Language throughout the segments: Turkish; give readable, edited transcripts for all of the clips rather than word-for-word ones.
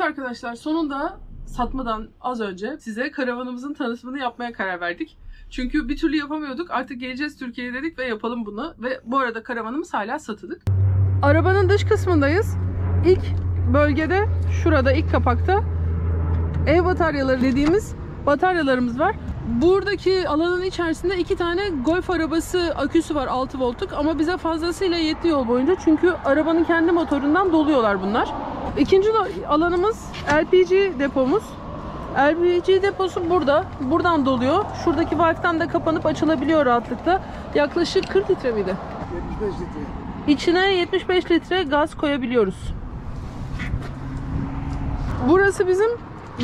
Evet arkadaşlar, sonunda satmadan az önce size karavanımızın tanıtımını yapmaya karar verdik. Çünkü bir türlü yapamıyorduk. Artık geleceğiz Türkiye'ye dedik ve yapalım bunu. Ve bu arada karavanımız hala satılık. Arabanın dış kısmındayız. İlk bölgede, şurada ilk kapakta ev bataryaları dediğimiz bataryalarımız var. Buradaki alanın içerisinde 2 tane Golf arabası aküsü var, 6 voltluk, ama bize fazlasıyla yetti yol boyunca çünkü arabanın kendi motorundan doluyorlar bunlar. İkinci alanımız LPG depomuz. LPG deposu burada. Buradan doluyor. Şuradaki valften de kapanıp açılabiliyor rahatlıkla. Yaklaşık 40 litre miydi? 75 litre. İçine 75 litre gaz koyabiliyoruz. Burası bizim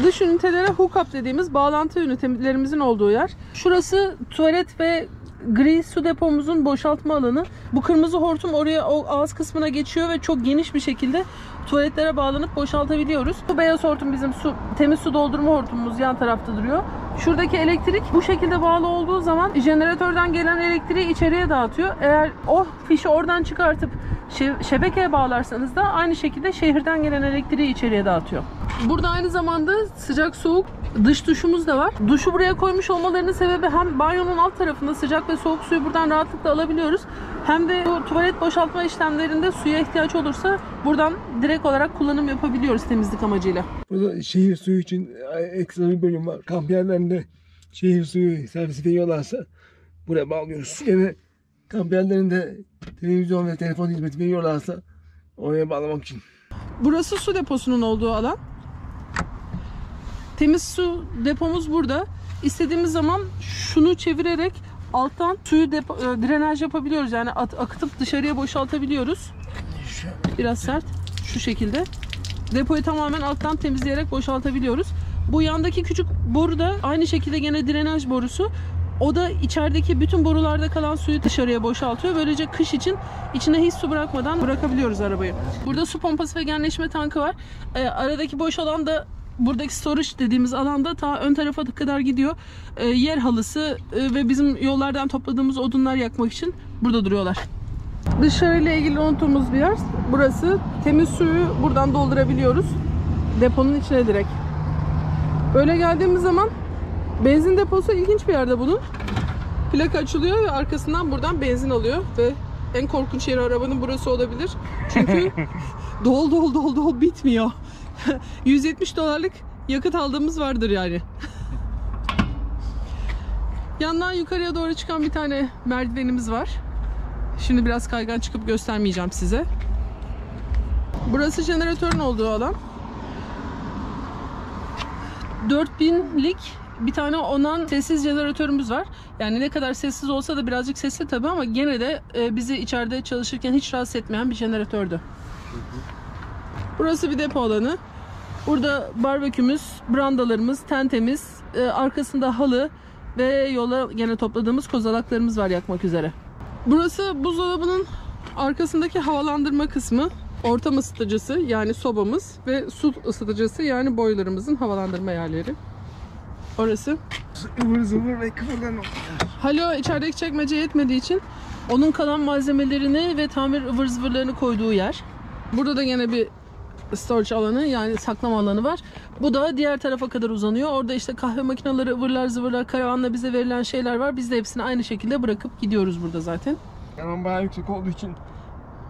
dış ünitelere hookup dediğimiz bağlantı ünitelerimizin olduğu yer. Şurası tuvalet ve gri su depomuzun boşaltma alanı. Bu kırmızı hortum oraya, o ağız kısmına geçiyor ve çok geniş bir şekilde tuvaletlere bağlanıp boşaltabiliyoruz. Bu beyaz hortum bizim temiz su doldurma hortumumuz, yan tarafta duruyor. Şuradaki elektrik bu şekilde bağlı olduğu zaman jeneratörden gelen elektriği içeriye dağıtıyor. Eğer o fişi oradan çıkartıp şebekeye bağlarsanız da aynı şekilde şehirden gelen elektriği içeriye dağıtıyor. Burada aynı zamanda sıcak soğuk dış duşumuz da var. Duşu buraya koymuş olmalarının sebebi hem banyonun alt tarafında sıcak ve soğuk suyu buradan rahatlıkla alabiliyoruz. Hem de bu tuvalet boşaltma işlemlerinde suya ihtiyaç olursa buradan direkt olarak kullanım yapabiliyoruz temizlik amacıyla. Burada şehir suyu için ekstra bir bölüm var. Kamp yerlerinde şehir suyu servisi veriyorlarsa buraya bağlıyoruz. Yine kamp yerlerinde televizyon ve telefon hizmeti veriyorlarsa oraya bağlamak için. Burası su deposunun olduğu alan. Temiz su depomuz burada. İstediğimiz zaman şunu çevirerek alttan suyu drenaj yapabiliyoruz. Yani akıtıp dışarıya boşaltabiliyoruz. Biraz sert. Şu şekilde. Depoyu tamamen alttan temizleyerek boşaltabiliyoruz. Bu yandaki küçük boru da aynı şekilde gene drenaj borusu. O da içerideki bütün borularda kalan suyu dışarıya boşaltıyor. Böylece kış için içine hiç su bırakmadan bırakabiliyoruz arabayı. Burada su pompası ve genleşme tankı var. Aradaki boş alan da buradaki storage dediğimiz alanda ta ön tarafa kadar gidiyor. Yer halısı ve bizim yollardan topladığımız odunlar yakmak için burada duruyorlar. Dışarıyla ilgili unuttuğumuz bir yer. Burası. Temiz suyu buradan doldurabiliyoruz. Deponun içine direkt. Böyle geldiğimiz zaman benzin deposu ilginç bir yerde bunun. Plaka açılıyor ve arkasından buradan benzin alıyor ve en korkunç yeri arabanın burası olabilir. Çünkü dol bitmiyor. 170 dolarlık yakıt aldığımız vardır yani. Yandan yukarıya doğru çıkan bir tane merdivenimiz var. Şimdi biraz kaygan çıkıp göstermeyeceğim size. Burası jeneratörün olduğu alan. 4000'lik bir tane Onan sessiz jeneratörümüz var. Yani ne kadar sessiz olsa da birazcık sesli tabii, ama gene de bizi içeride çalışırken hiç rahatsız etmeyen bir jeneratördü. Burası bir depo alanı. Burada barbekümüz, brandalarımız, tentemiz, arkasında halı ve yola gene topladığımız kozalaklarımız var yakmak üzere. Burası buzdolabının arkasındaki havalandırma kısmı. Ortam ısıtıcısı yani sobamız ve su ısıtıcısı yani boilerımızın havalandırma yerleri. Orası. Ivır zıvır ve kıvırdan Halo içerideki çekmece yetmediği için onun kalan malzemelerini ve tamir ıvır zıvırlarını koyduğu yer. Burada da yine bir storage alanı, yani saklama alanı var. Bu da diğer tarafa kadar uzanıyor. Orada işte kahve makineleri, ıvırlar zıvırlar, karavanla bize verilen şeyler var. Biz de hepsini aynı şekilde bırakıp gidiyoruz burada zaten. Karavan bayağı yüksek olduğu için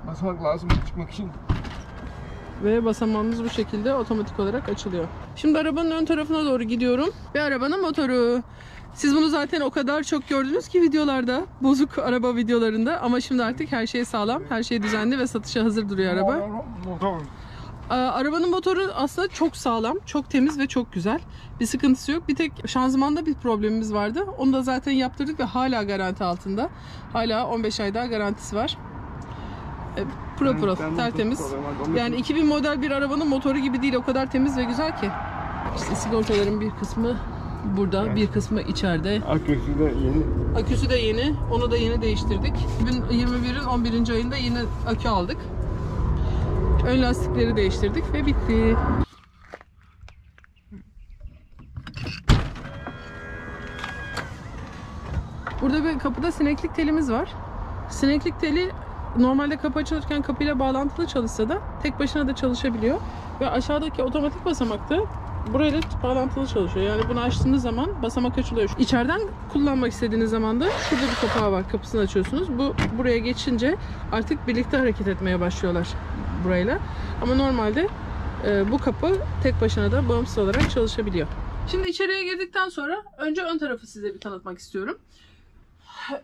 basamak lazım çıkmak için. Ve basamağımız bu şekilde otomatik olarak açılıyor. Şimdi arabanın ön tarafına doğru gidiyorum. Ve arabanın motoru. Siz bunu zaten o kadar çok gördünüz ki videolarda, bozuk araba videolarında, ama şimdi artık her şey sağlam, her şey düzenli ve satışa hazır duruyor araba. Arabanın motoru aslında çok sağlam, çok temiz ve çok güzel. Bir sıkıntısı yok. Bir tek şanzımanda bir problemimiz vardı. Onu da zaten yaptırdık ve hala garanti altında. Hala 15 ay daha garantisi var. Pırıl tertemiz. Yani 2000 model bir arabanın motoru gibi değil, o kadar temiz ve güzel ki. İşte sigortaların bir kısmı burada, evet. Bir kısmı içeride. Aküsü de yeni. Aküsü de yeni. Onu da yeni değiştirdik. 2021'in 11. ayında yine akü aldık. Ön lastikleri değiştirdik ve bitti. Burada bir kapıda sineklik telimiz var. Sineklik teli normalde kapı açılırken kapıyla bağlantılı çalışsa da tek başına da çalışabiliyor. Ve aşağıdaki otomatik basamakta burayla bağlantılı çalışıyor. Yani bunu açtığınız zaman basamak açılıyor. İçeriden kullanmak istediğiniz zaman da şurada bir kapağı var. Kapısını açıyorsunuz. Bu buraya geçince artık birlikte hareket etmeye başlıyorlar burayla. Ama normalde bu kapı tek başına da bağımsız olarak çalışabiliyor. Şimdi içeriye girdikten sonra önce ön tarafı size bir tanıtmak istiyorum.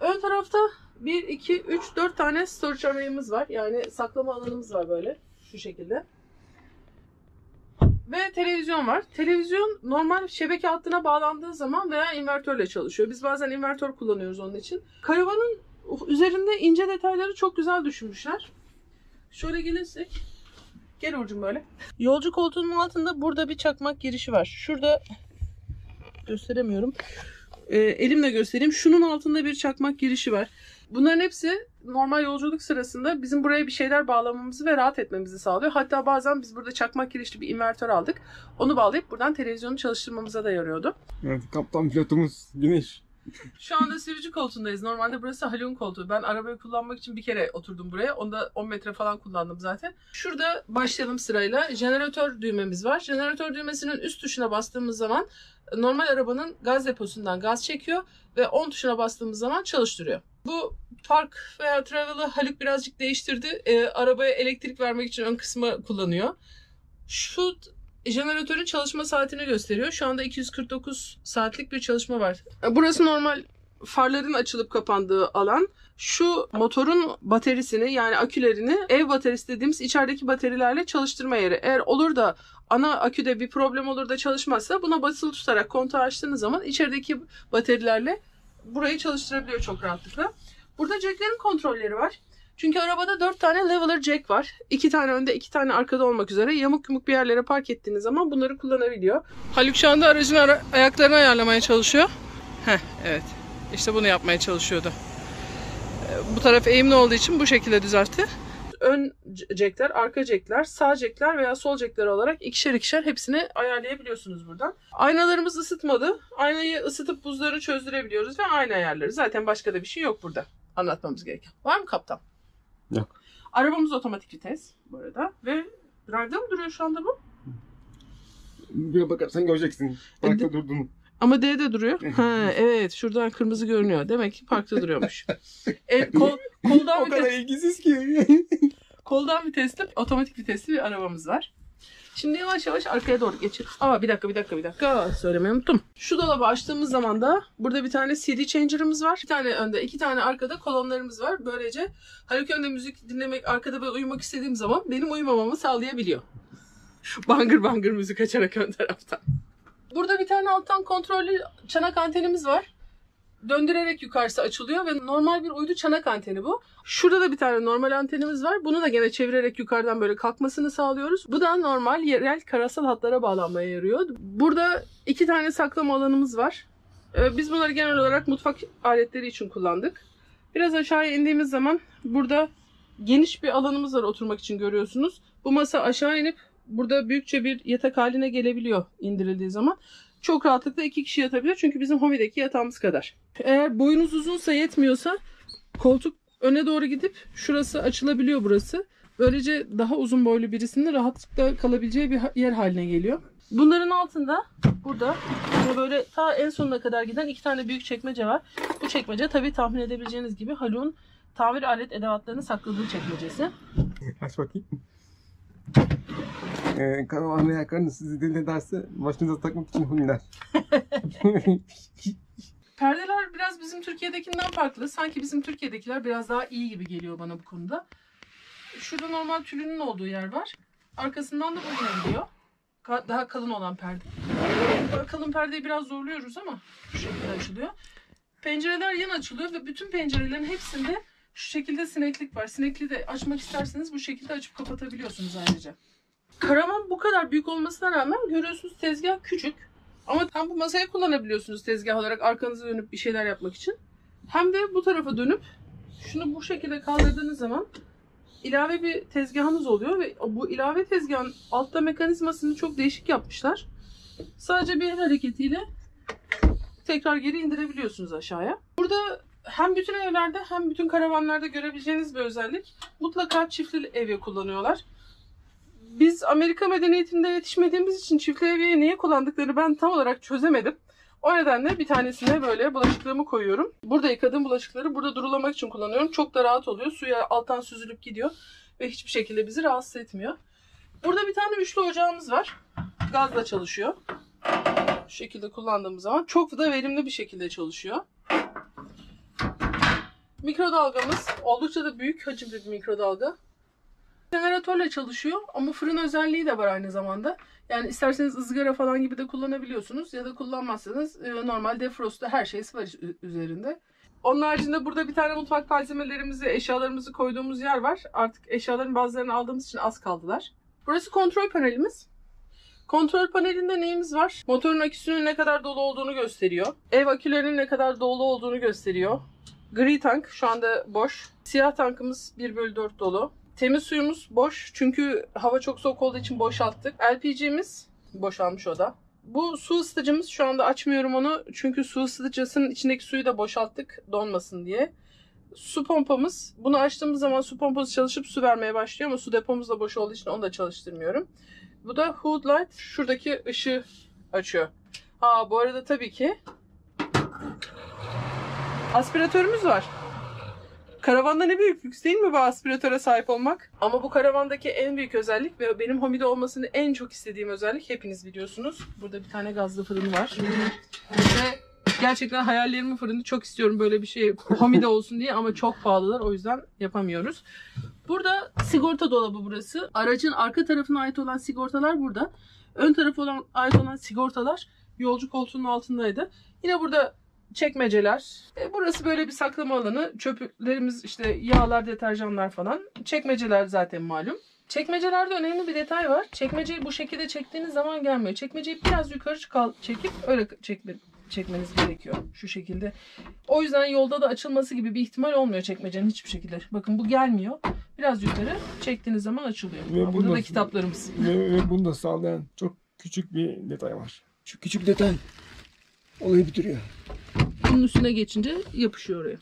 Ön tarafta 1, 2, 3, 4 tane storage array'imiz var. Yani saklama alanımız var böyle. Şu şekilde. Ve televizyon var. Televizyon normal şebeke hattına bağlandığı zaman veya invertörle çalışıyor. Biz bazen invertör kullanıyoruz onun için. Karavanın üzerinde ince detayları çok güzel düşünmüşler. Şöyle gelirsek. Gel Uğur'cum böyle. Yolcu koltuğunun altında burada bir çakmak girişi var. Şurada gösteremiyorum. Elimle göstereyim. Şunun altında bir çakmak girişi var. Bunların hepsi normal yolculuk sırasında bizim buraya bir şeyler bağlamamızı ve rahat etmemizi sağlıyor. Hatta bazen biz burada çakmak girişli bir invertör aldık. Onu bağlayıp buradan televizyonu çalıştırmamıza da yarıyordu. Evet, kaptan pilotumuz Güneş. Şu anda sürücü koltuğundayız. Normalde burası Haluk'un koltuğu. Ben arabayı kullanmak için bir kere oturdum buraya. Onda 10 metre falan kullandım zaten. Şurada başlayalım sırayla. Jeneratör düğmemiz var. Jeneratör düğmesinin üst tuşuna bastığımız zaman normal arabanın gaz deposundan gaz çekiyor ve 10 tuşuna bastığımız zaman çalıştırıyor. Bu Park veya Travel'ı Haluk birazcık değiştirdi. Arabaya elektrik vermek için ön kısmı kullanıyor. Şu jeneratörün çalışma saatini gösteriyor. Şu anda 249 saatlik bir çalışma var. Burası normal farların açılıp kapandığı alan. Şu motorun bataryasını yani akülerini ev bataryası dediğimiz içerideki bataryalarla çalıştırma yeri. Eğer olur da ana aküde bir problem olur da çalışmazsa buna basılı tutarak kontağı açtığınız zaman içerideki bataryalarla burayı çalıştırabiliyor çok rahatlıkla. Burada jacklerin kontrolleri var. Çünkü arabada 4 tane leveler jack var. 2 tane önde, 2 tane arkada olmak üzere. Yamuk yumuk bir yerlere park ettiğiniz zaman bunları kullanabiliyor. Haluk şu anda aracın ayaklarını ayarlamaya çalışıyor. Evet. İşte bunu yapmaya çalışıyordu. Bu taraf eğimli olduğu için bu şekilde düzeltti. Ön jackler, arka jackler, sağ jackler veya sol jackler olarak ikişer ikişer hepsini ayarlayabiliyorsunuz buradan. Aynalarımız ısıtmalı. Aynayı ısıtıp buzları çözdürebiliyoruz ve ayna ayarları. Zaten başka da bir şey yok burada anlatmamız gereken. Var mı kaptan? Yok. Arabamız otomatik vites bu arada ve drive'da mı duruyor şu anda bu? Buraya bakarsan göreceksin. Parkta durduğunu. Ama D'de duruyor. Evet, şuradan kırmızı görünüyor. Demek ki parkta duruyormuş. Koldan o kadar ilgisiz ki. Koldan vitesli, otomatik vitesli bir arabamız var. Şimdi yavaş yavaş arkaya doğru geçelim. Bir dakika. Söylemeyi unuttum. Şu dolabı açtığımız zaman da burada bir tane CD changer'ımız var. Bir tane önde, 2 tane arkada kolonlarımız var. Böylece Haluk önde müzik dinlemek, arkada ben uyumak istediğim zaman benim uyumamamı sağlayabiliyor. Bangır bangır müzik açarak ön taraftan. Burada bir tane alttan kontrollü çanak antenimiz var. Döndürerek yukarısı açılıyor ve normal bir uydu çanak anteni bu. Şurada da bir tane normal antenimiz var. Bunu da gene çevirerek yukarıdan böyle kalkmasını sağlıyoruz. Bu da normal yerel karasal hatlara bağlanmaya yarıyor. Burada 2 tane saklama alanımız var. Biz bunları genel olarak mutfak aletleri için kullandık. Biraz aşağıya indiğimiz zaman burada geniş bir alanımız var oturmak için görüyorsunuz. Bu masa aşağı inip burada büyükçe bir yatak haline gelebiliyor indirildiği zaman. Çok rahatlıkla 2 kişi yatabilir çünkü bizim Homi'deki yatağımız kadar. Eğer boyunuz uzunsa yetmiyorsa koltuk öne doğru gidip şurası açılabiliyor burası. Böylece daha uzun boylu birisinin rahatlıkla kalabileceği bir yer haline geliyor. Bunların altında burada böyle ta en sonuna kadar giden 2 tane büyük çekmece var. Bu çekmece tabii tahmin edebileceğiniz gibi Haluk'un tamir alet edevatlarını sakladığı çekmecesi. Aç bakayım. Karavan veya karınız sizi deli ederse başınıza takmak için huniler. Perdeler biraz bizim Türkiye'dekinden farklı. Sanki bizim Türkiye'dekiler biraz daha iyi gibi geliyor bana bu konuda. Şurada normal tülünün olduğu yer var. Arkasından da bu geliyor. Daha kalın olan perde. Kalın perdeyi biraz zorluyoruz ama şu şekilde açılıyor. Pencereler yan açılıyor ve bütün pencerelerin hepsinde şu şekilde sineklik var. Sinekliği de açmak isterseniz bu şekilde açıp kapatabiliyorsunuz ayrıca. Karavan bu kadar büyük olmasına rağmen görüyorsunuz tezgah küçük. Ama hem bu masayı kullanabiliyorsunuz tezgah olarak arkanıza dönüp bir şeyler yapmak için. Hem de bu tarafa dönüp şunu bu şekilde kaldırdığınız zaman ilave bir tezgahınız oluyor ve bu ilave tezgahın altta mekanizmasını çok değişik yapmışlar. Sadece bir el hareketiyle tekrar geri indirebiliyorsunuz aşağıya. Burada hem bütün evlerde hem bütün karavanlarda görebileceğiniz bir özellik. Mutlaka çiftli evye kullanıyorlar. Biz Amerika medeniyetinde yetişmediğimiz için çift levyeyi niye kullandıklarını ben tam olarak çözemedim. O nedenle bir tanesine böyle bulaşıklığımı koyuyorum. Burada yıkadığım bulaşıkları burada durulamak için kullanıyorum. Çok da rahat oluyor. Suya alttan süzülüp gidiyor ve hiçbir şekilde bizi rahatsız etmiyor. Burada bir tane üçlü ocağımız var. Gazla çalışıyor. Şu şekilde kullandığımız zaman çok da verimli bir şekilde çalışıyor. Mikrodalgamız oldukça da büyük hacimli bir mikrodalga. Jeneratörle çalışıyor ama fırın özelliği de var aynı zamanda. Yani isterseniz ızgara falan gibi de kullanabiliyorsunuz ya da kullanmazsanız normal defrost'ta her şey var üzerinde. Onun haricinde burada bir tane mutfak malzemelerimizi, eşyalarımızı koyduğumuz yer var. Artık eşyaların bazılarını aldığımız için az kaldılar. Burası kontrol panelimiz. Kontrol panelinde neyimiz var? Motorun aküsünün ne kadar dolu olduğunu gösteriyor. Ev akülerinin ne kadar dolu olduğunu gösteriyor. Gri tank şu anda boş. Siyah tankımız 1/4 dolu. Temiz suyumuz boş çünkü hava çok soğuk olduğu için boşalttık. LPG'miz boşalmış o da. Bu su ısıtıcımız, şu anda açmıyorum onu çünkü su ısıtıcısının içindeki suyu da boşalttık donmasın diye. Su pompamız, bunu açtığımız zaman su pompası çalışıp su vermeye başlıyor ama su depomuz da boş olduğu için onu da çalıştırmıyorum. Bu da hood light, şuradaki ışığı açıyor. Bu arada tabii ki aspiratörümüz var. Karavanda ne büyük lüks değil mi bu aspiratöre sahip olmak? Ama bu karavandaki en büyük özellik ve benim Homi'de olmasını en çok istediğim özellik, hepiniz biliyorsunuz. Burada bir tane gazlı fırın var. Ve gerçekten hayallerimin fırını, çok istiyorum böyle bir şey Homi'de olsun diye ama çok pahalılar, o yüzden yapamıyoruz. Burada sigorta dolabı burası. Aracın arka tarafına ait olan sigortalar burada. Ön tarafına ait olan sigortalar yolcu koltuğunun altındaydı. Yine burada çekmeceler. Burası böyle bir saklama alanı. Çöplerimiz, işte yağlar, deterjanlar falan. Çekmeceler zaten malum. Çekmecelerde önemli bir detay var. Çekmeceyi bu şekilde çektiğiniz zaman gelmiyor. Çekmeceyi biraz yukarı çekip öyle çekmeniz gerekiyor. Şu şekilde. O yüzden yolda da açılması gibi bir ihtimal olmuyor çekmecenin hiçbir şekilde. Bakın bu gelmiyor. Biraz yukarı çektiğiniz zaman açılıyor. Burada da kitaplarımız. Ve bunu da sağlayan çok küçük bir detay var. Şu küçük detay olayı bitiriyor. Bunun üstüne geçince yapışıyor oraya.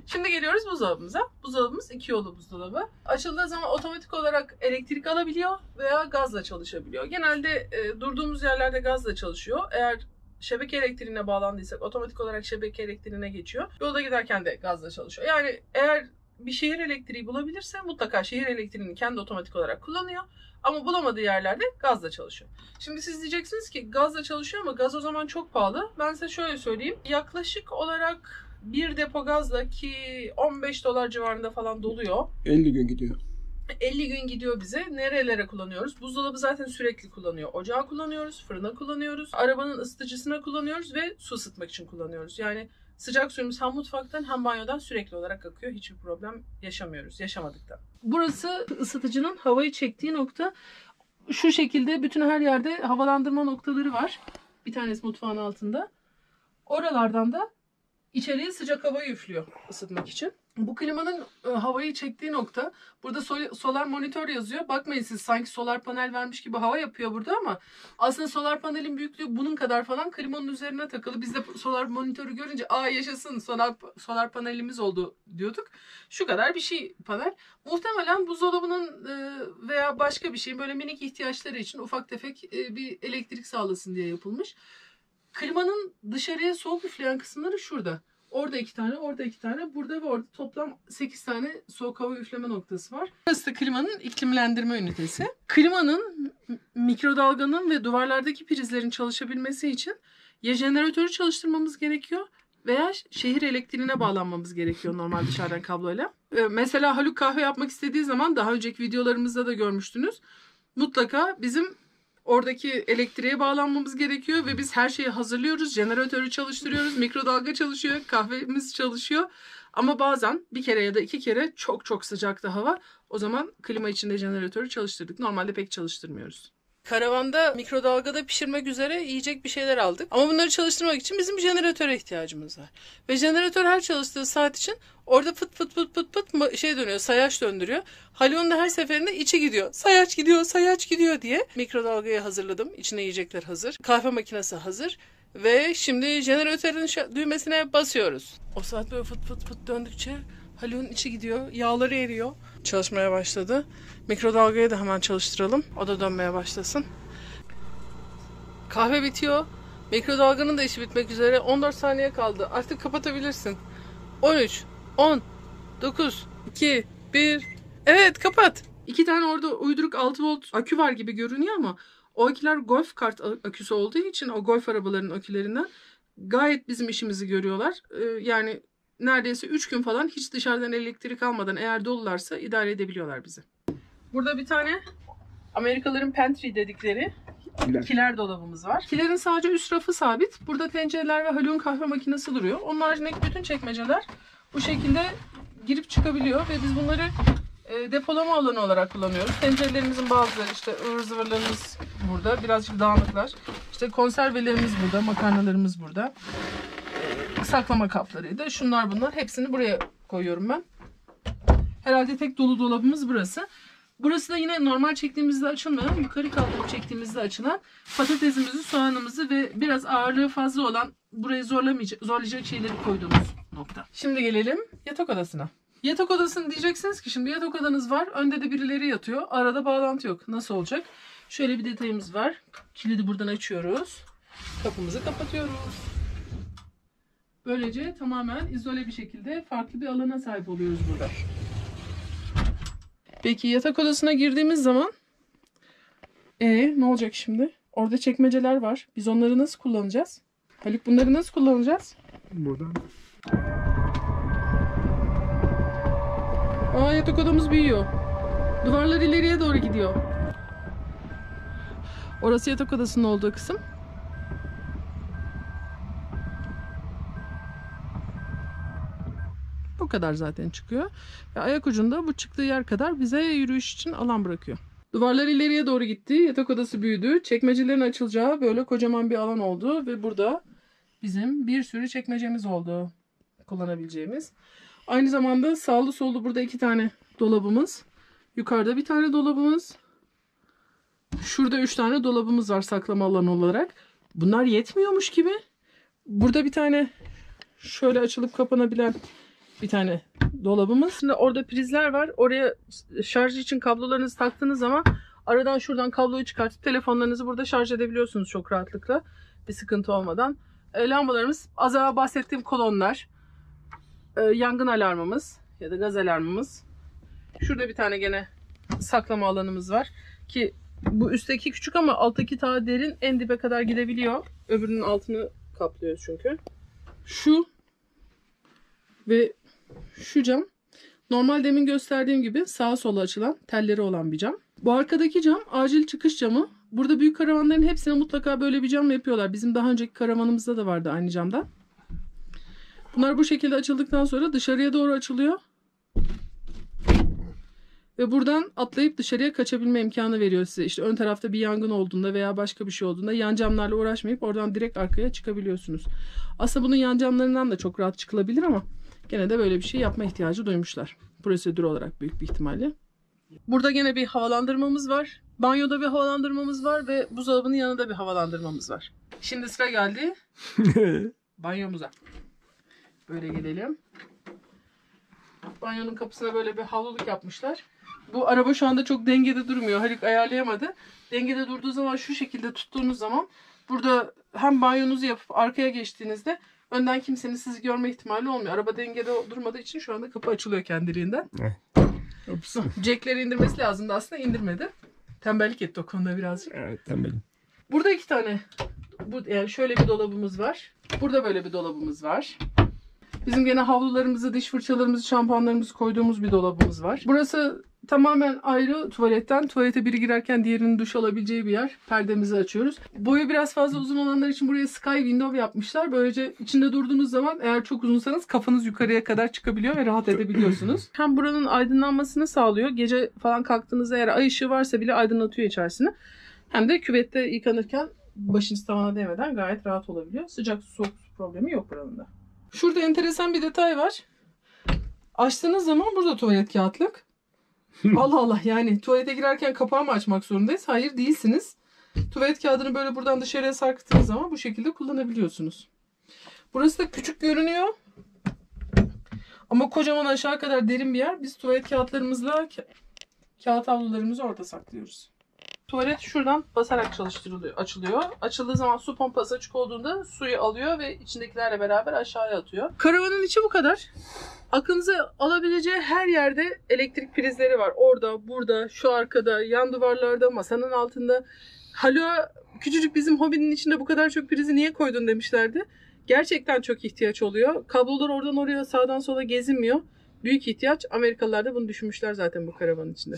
Şimdi geliyoruz buzdolabımıza. Buzdolabımız 2 yolu buzdolabı. Açıldığı zaman otomatik olarak elektrik alabiliyor veya gazla çalışabiliyor. Genelde durduğumuz yerlerde gazla çalışıyor. Eğer şebeke elektriğine bağlandıysak otomatik olarak şebeke elektriğine geçiyor. Yolda giderken de gazla çalışıyor. Yani eğer bir şehir elektriği bulabilirse mutlaka şehir elektriğini kendi otomatik olarak kullanıyor. Ama bulamadığı yerlerde gazla çalışıyor. Şimdi siz diyeceksiniz ki gazla çalışıyor ama gaz o zaman çok pahalı. Ben size şöyle söyleyeyim. Yaklaşık olarak bir depo gazla, ki $15 civarında falan doluyor. 50 gün gidiyor. 50 gün gidiyor bize. Nerelere kullanıyoruz? Buzdolabı zaten sürekli kullanıyor. Ocağı kullanıyoruz, fırına kullanıyoruz, arabanın ısıtıcısına kullanıyoruz ve su ısıtmak için kullanıyoruz. Yani sıcak suyumuz hem mutfaktan hem banyodan sürekli olarak akıyor. Hiçbir problem yaşamıyoruz. Yaşamadık da. Burası ısıtıcının havayı çektiği nokta. Şu şekilde bütün her yerde havalandırma noktaları var. Bir tanesi mutfağın altında. Oralardan da içeriye sıcak havayı üflüyor ısıtmak için. Bu klimanın havayı çektiği nokta, burada solar monitör yazıyor. Bakmayın siz sanki solar panel vermiş gibi hava yapıyor burada ama aslında solar panelin büyüklüğü bunun kadar falan, klimanın üzerine takılı. Biz de solar monitörü görünce yaşasın solar panelimiz oldu diyorduk. Şu kadar bir şey panel. Muhtemelen buzdolabının veya başka bir şeyin böyle minik ihtiyaçları için ufak tefek bir elektrik sağlasın diye yapılmış. Klimanın dışarıya soğuk üfleyen kısımları şurada. Orada 2 tane, orada 2 tane, burada ve orada toplam 8 tane soğuk hava üfleme noktası var. Burası da klimanın iklimlendirme ünitesi. Klimanın, mikrodalganın ve duvarlardaki prizlerin çalışabilmesi için ya jeneratörü çalıştırmamız gerekiyor veya şehir elektriğine bağlanmamız gerekiyor normal dışarıdan kabloyla. Mesela Haluk kahve yapmak istediği zaman, daha önceki videolarımızda da görmüştünüz, mutlaka bizim oradaki elektriğe bağlanmamız gerekiyor ve biz her şeyi hazırlıyoruz. Jeneratörü çalıştırıyoruz, mikrodalga çalışıyor, kahvemiz çalışıyor. Ama bazen bir kere ya da 2 kere çok çok sıcakta hava. O zaman klima içinde jeneratörü çalıştırdık. Normalde pek çalıştırmıyoruz. Karavanda mikrodalgada pişirmek üzere yiyecek bir şeyler aldık. Ama bunları çalıştırmak için bizim jeneratöre ihtiyacımız var. Ve jeneratör her çalıştığı saat için orada fıt fıt fıt fıt fıt şey dönüyor, sayaç döndürüyor. Haluk'un da her seferinde içi gidiyor. Sayaç gidiyor, sayaç gidiyor diye. Mikrodalgayı hazırladım. İçine yiyecekler hazır. Kahve makinesi hazır. Ve şimdi jeneratörün düğmesine basıyoruz. O saat böyle fıt fıt fıt döndükçe Haluk'un içi gidiyor. Yağları eriyor. Çalışmaya başladı. Mikrodalgayı da hemen çalıştıralım. O da dönmeye başlasın. Kahve bitiyor. Mikrodalganın da işi bitmek üzere. 14 saniye kaldı. Artık kapatabilirsin. 13, 10, 9, 2, 1. Evet, kapat. 2 tane orada uyduruk 6 volt akü var gibi görünüyor ama o aküler golf kart aküsü olduğu için o golf arabalarının akülerinden gayet bizim işimizi görüyorlar. Yani neredeyse 3 gün falan hiç dışarıdan elektrik almadan eğer dolularsa idare edebiliyorlar bizi. Burada bir tane Amerikalıların pantry dedikleri kiler dolabımız var. Kilerin sadece üst rafı sabit. Burada tencereler ve Haluk'un kahve makinesi duruyor. Onun haricindeki bütün çekmeceler bu şekilde girip çıkabiliyor ve biz bunları depolama alanı olarak kullanıyoruz. Tencerelerimizin bazıları işte ıvır zıvırlarımız burada. Birazcık dağınıklar. İşte konservelerimiz burada. Makarnalarımız burada. Saklama kaplarıydı. Şunlar bunlar. Hepsini buraya koyuyorum ben. Herhalde tek dolu dolabımız burası. Burası da yine normal çektiğimizde açılmayan, yukarı kaldırıp çektiğimizde açılan patatesimizi, soğanımızı ve biraz ağırlığı fazla olan burayı zorlayacak şeyleri koyduğumuz nokta. Şimdi gelelim yatak odasına. Yatak odasını diyeceksiniz ki şimdi yatak odanız var. Önde de birileri yatıyor. Arada bağlantı yok. Nasıl olacak? Şöyle bir detayımız var. Kilidi buradan açıyoruz. Kapımızı kapatıyoruz. Böylece tamamen izole bir şekilde farklı bir alana sahip oluyoruz burada. Peki yatak odasına girdiğimiz zaman ne olacak şimdi? Orada çekmeceler var. Biz onları nasıl kullanacağız? Haluk, bunları nasıl kullanacağız? Buradan. Yatak odamız büyüyor. Duvarlar ileriye doğru gidiyor. Orası yatak odasının olduğu kısım. Bu kadar zaten çıkıyor. Ve ayak ucunda bu çıktığı yer kadar bize yürüyüş için alan bırakıyor. Duvarlar ileriye doğru gitti. Yatak odası büyüdü. Çekmecelerin açılacağı böyle kocaman bir alan oldu. Ve burada bizim bir sürü çekmecemiz oldu. Kullanabileceğimiz. Aynı zamanda sağlı sollu burada 2 tane dolabımız. Yukarıda bir tane dolabımız. Şurada 3 tane dolabımız var saklama alanı olarak. Bunlar yetmiyormuş gibi. Burada bir tane şöyle açılıp kapanabilen bir tane dolabımız. Şimdi orada prizler var. Oraya şarj için kablolarınızı taktığınız zaman aradan şuradan kabloyu çıkartıp telefonlarınızı burada şarj edebiliyorsunuz çok rahatlıkla. Bir sıkıntı olmadan. Lambalarımız az evvel bahsettiğim kolonlar. Yangın alarmımız ya da gaz alarmımız. Şurada bir tane gene saklama alanımız var. Ki bu üstteki küçük ama alttaki daha derin, en dibe kadar gidebiliyor. Öbürünün altını kaplıyoruz çünkü. Şu ve şu cam normal demin gösterdiğim gibi sağa sola açılan telleri olan bir cam. Bu arkadaki cam acil çıkış camı. Burada büyük karavanların hepsine mutlaka böyle bir cam yapıyorlar. Bizim daha önceki karavanımızda da vardı aynı camdan. Bunlar bu şekilde açıldıktan sonra dışarıya doğru açılıyor. Ve buradan atlayıp dışarıya kaçabilme imkanı veriyor size. İşte ön tarafta bir yangın olduğunda veya başka bir şey olduğunda yan camlarla uğraşmayıp oradan direkt arkaya çıkabiliyorsunuz. Aslında bunun yan camlarından da çok rahat çıkılabilir ama gene de böyle bir şey yapma ihtiyacı duymuşlar. Prosedür olarak büyük bir ihtimalle. Burada gene bir havalandırmamız var. Banyoda bir havalandırmamız var ve buzdolabının yanında bir havalandırmamız var. Şimdi sıra geldi banyomuza. Böyle gelelim. Banyonun kapısına böyle bir havluluk yapmışlar. Bu araba şu anda çok dengede durmuyor. Haluk ayarlayamadı. Dengede durduğu zaman şu şekilde tuttuğunuz zaman burada hem banyonuzu yapıp arkaya geçtiğinizde önden kimsenin sizi görme ihtimali olmuyor. Araba dengede durmadığı için şu anda kapı açılıyor kendiliğinden. Jackleri indirmesi lazımdı aslında, indirmedi. Tembellik etti o konuda birazcık. Evet, tembelim. Burada 2 tane yani şöyle bir dolabımız var. Burada böyle bir dolabımız var. Bizim gene havlularımızı, diş fırçalarımızı, şampuanlarımızı koyduğumuz bir dolabımız var. Burası tamamen ayrı tuvaletten. Tuvalete biri girerken diğerinin duş alabileceği bir yer. Perdemizi açıyoruz. Boyu biraz fazla uzun olanlar için buraya sky window yapmışlar. Böylece içinde durduğunuz zaman eğer çok uzunsanız kafanız yukarıya kadar çıkabiliyor ve rahat edebiliyorsunuz. Hem buranın aydınlanmasını sağlıyor. Gece falan kalktığınızda eğer ay ışığı varsa bile aydınlatıyor içerisini. Hem de küvette yıkanırken başınız tavana değmeden gayet rahat olabiliyor. Sıcak su soğuk su problemi yok buranın da. Şurada enteresan bir detay var. Açtığınız zaman burada tuvalet kağıtlık. Allah Allah, yani tuvalete girerken kapağı mı açmak zorundayız? Hayır, değilsiniz. Tuvalet kağıdını böyle buradan dışarıya sarkıttığınız zaman bu şekilde kullanabiliyorsunuz. Burası da küçük görünüyor. Ama kocaman aşağı kadar derin bir yer. Biz tuvalet kağıtlarımızla kağıt havlularımızı orada saklıyoruz. Tuvalet şuradan basarak açılıyor. Açıldığı zaman su pompası açık olduğunda suyu alıyor ve içindekilerle beraber aşağıya atıyor. Karavanın içi bu kadar. Aklınıza alabileceği her yerde elektrik prizleri var. Orada, burada, şu arkada, yan duvarlarda, masanın altında. Haluk'a küçücük bizim hobinin içinde bu kadar çok prizi niye koydun demişlerdi. Gerçekten çok ihtiyaç oluyor. Kablolar oradan oraya sağdan sola gezinmiyor. Büyük ihtiyaç. Amerikalılar da bunu düşünmüşler zaten bu karavanın içinde.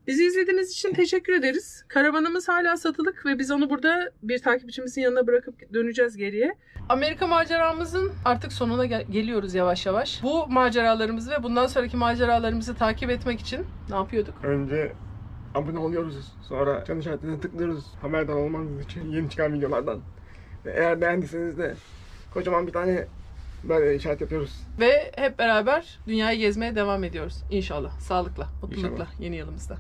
Bizi izlediğiniz için teşekkür ederiz. Karavanımız hala satılık ve biz onu burada bir takipçimizin yanına bırakıp döneceğiz geriye. Amerika maceramızın artık sonuna geliyoruz yavaş yavaş. Bu maceralarımızı ve bundan sonraki maceralarımızı takip etmek için ne yapıyorduk? Önce abone oluyoruz. Sonra çan işaretine tıklıyoruz. Haberdar olmanız için yeni çıkan videolardan. Ve eğer beğendiyseniz de kocaman bir tane böyle işaret yapıyoruz. Ve hep beraber dünyayı gezmeye devam ediyoruz. İnşallah. Sağlıkla, mutlulukla İnşallah. yeni yılımızda.